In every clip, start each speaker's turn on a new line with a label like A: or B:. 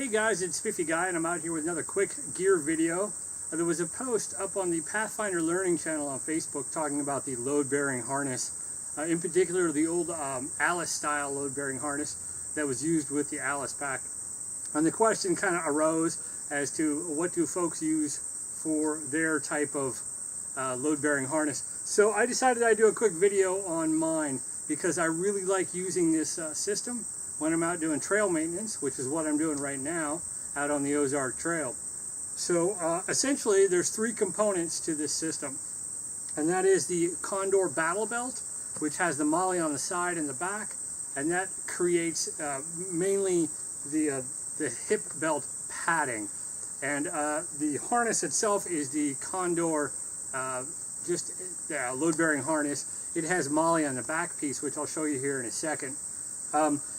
A: Hey guys, it's Spiffyguy and I'm out here with another quick gear video. There was a post up on the Pathfinder Learning channel on Facebook talking about the load-bearing harness, in particular the old Alice style load-bearing harness that was used with the Alice pack. And the question kind of arose as to what do folks use for their type of load-bearing harness. So I decided I'd do a quick video on mine because I really like using this system when I'm out doing trail maintenance, which is what I'm doing right now out on the Ozark Trail. So essentially there's three components to this system, and that is the Condor Battlebelt, which has the Molle on the side and the back, and that creates mainly the hip belt padding. And the harness itself is the Condor load-bearing harness. It has Molle on the back piece, which I'll show you here in a second.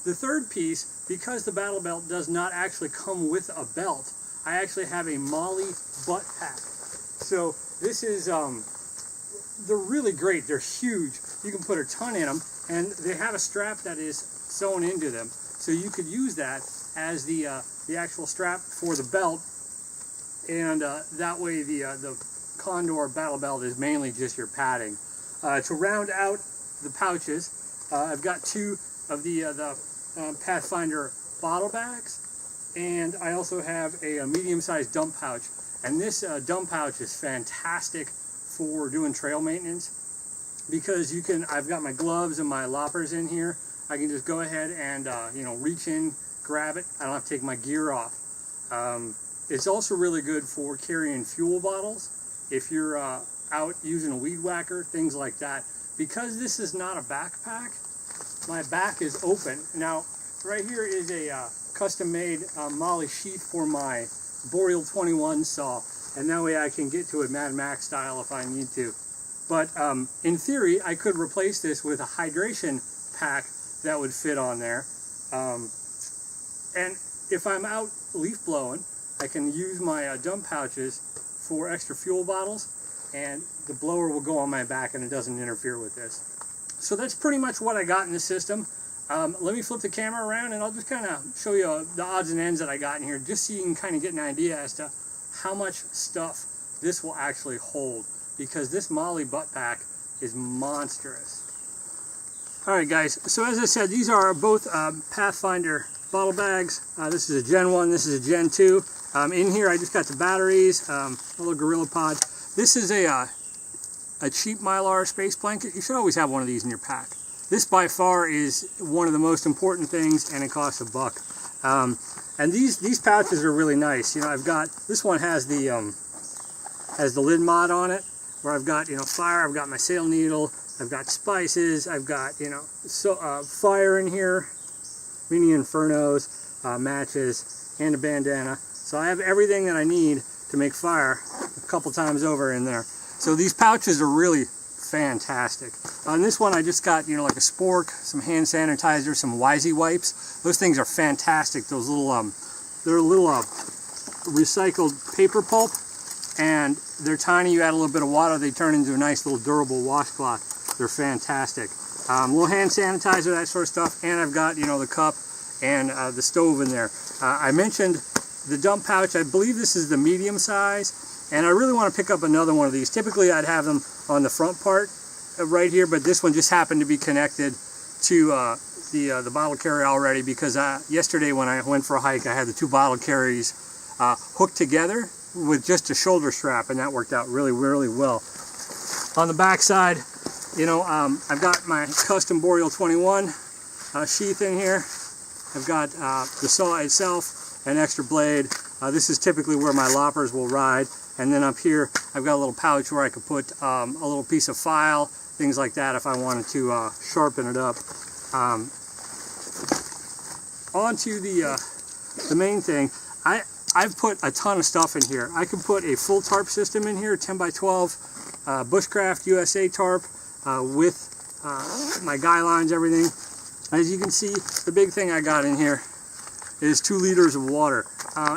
A: The third piece, because the Battlebelt does not actually come with a belt, I actually have a Molle Buttpack. So this is, they're really great. They're huge. You can put a ton in them, and they have a strap that is sewn into them. So you could use that as the actual strap for the belt, and that way the Condor Battlebelt is mainly just your padding. To round out the pouches, I've got two of the Pathfinder bottle bags, and I also have a medium-sized dump pouch. And this dump pouch is fantastic for doing trail maintenance because you can. I've got my gloves and my loppers in here. I can just go ahead and reach in, grab it. I don't have to take my gear off. It's also really good for carrying fuel bottles if you're out using a weed whacker, things like that. Because this is not a backpack, my back is open. Now, right here is a custom-made Molle sheath for my Boreal 21 saw, and that way I can get to it Mad Max style if I need to. But in theory, I could replace this with a hydration pack that would fit on there. And if I'm out leaf blowing, I can use my dump pouches for extra fuel bottles, and the blower will go on my back and it doesn't interfere with this. So that's pretty much what I got in the system. Let me flip the camera around and I'll just kind of show you the odds and ends that I got in here, just so you can kind of get an idea as to how much stuff this will actually hold, because this Molle Buttpack is monstrous. Alright guys, so as I said, these are both Pathfinder bottle bags. This is a Gen 1, this is a Gen 2. In here I just got the batteries, a little Gorilla Pod. This is a cheap Mylar space blanket. You should always have one of these in your pack. This by far is one of the most important things, and it costs $1. And these pouches are really nice. You know, I've got, this one has the lid mod on it, where I've got, fire, I've got my sail needle, I've got spices, I've got, fire in here, mini infernos, matches, and a bandana. So I have everything that I need to make fire a couple times over in there. So these pouches are really fantastic. On this one I just got, like a spork, some hand sanitizer, some Wisey wipes. Those things are fantastic. Those little, they're little recycled paper pulp, and they're tiny. You add a little bit of water, they turn into a nice little durable washcloth. They're fantastic. Little hand sanitizer, that sort of stuff, and I've got, the cup and the stove in there. I mentioned the dump pouch. I believe this is the medium size. And I really want to pick up another one of these. Typically I'd have them on the front part right here, but this one just happened to be connected to the bottle carrier already, because yesterday when I went for a hike I had the two bottle carriers hooked together with just a shoulder strap, and that worked out really, really well. On the back side, I've got my custom Boreal 21 sheath in here. I've got the saw itself, an extra blade. This is typically where my loppers will ride. And then up here, I've got a little pouch where I could put a little piece of file, things like that, if I wanted to sharpen it up. On to the main thing. I've put a ton of stuff in here. I could put a full tarp system in here, 10x12 Bushcraft USA tarp with my guy lines, everything. As you can see, the big thing I got in here is 2 liters of water.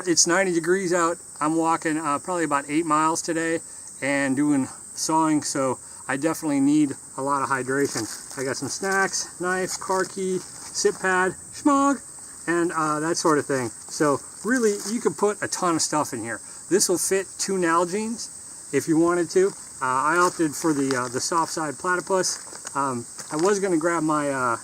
A: It's 90 degrees out. I'm walking probably about 8 miles today and doing sawing, so I definitely need a lot of hydration. I got some snacks, knife, car key, sit pad, schmog, and that sort of thing. So really, you could put a ton of stuff in here. This will fit 2 Nalgene's if you wanted to. I opted for the soft side platypus. I was going to grab my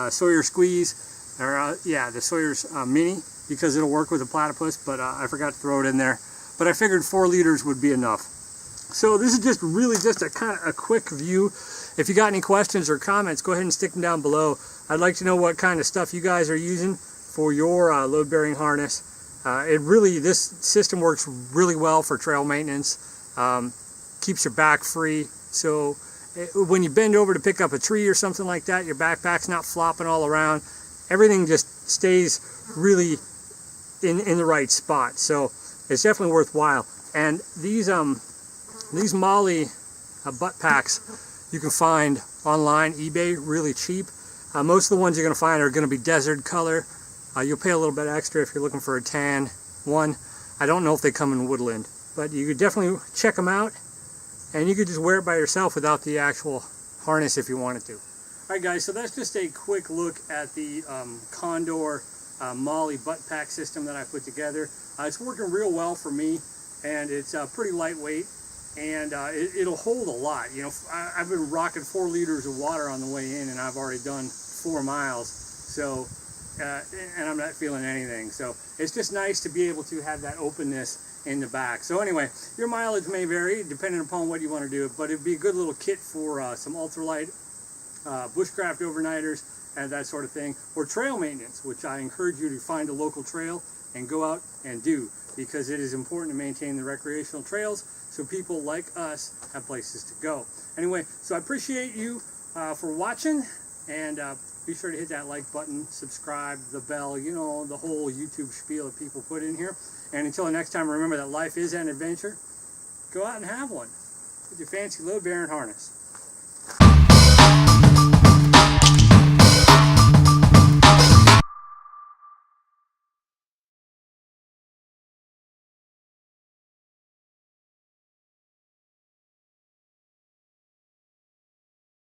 A: Sawyer Squeeze, or yeah, the Sawyer's Mini, because it'll work with the platypus, but I forgot to throw it in there. But I figured 4 liters would be enough. So this is just really just a kind of a quick view. If you got any questions or comments, go ahead and stick them down below. I'd like to know what kind of stuff you guys are using for your load-bearing harness. This system works really well for trail maintenance. Keeps your back free. So when you bend over to pick up a tree or something like that, your backpack's not flopping all around. Everything just stays really in the right spot. So it's definitely worthwhile. And these Molle Buttpacks you can find online, eBay, really cheap. Most of the ones you're going to find are going to be desert color. You'll pay a little bit extra if you're looking for a tan one. I don't know if they come in woodland, but you could definitely check them out, and you could just wear it by yourself without the actual harness if you wanted to. Alright guys, so that's just a quick look at the Condor Molle Buttpack system that I put together. It's working real well for me, and it's pretty lightweight, and it'll hold a lot. You know, I've been rocking 4 liters of water on the way in, and I've already done 4 miles, so and I'm not feeling anything. So it's just nice to be able to have that openness in the back. So anyway, your mileage may vary depending upon what you want to do, but it'd be a good little kit for some ultralight bushcraft overnighters and that sort of thing, or trail maintenance, which I encourage you to find a local trail and go out and do, because it is important to maintain the recreational trails so people like us have places to go. Anyway, so I appreciate you for watching, and be sure to hit that like button, subscribe, the bell, you know, the whole YouTube spiel that people put in here. And until the next time, remember that life is an adventure. Go out and have one with your fancy load-bearing harness.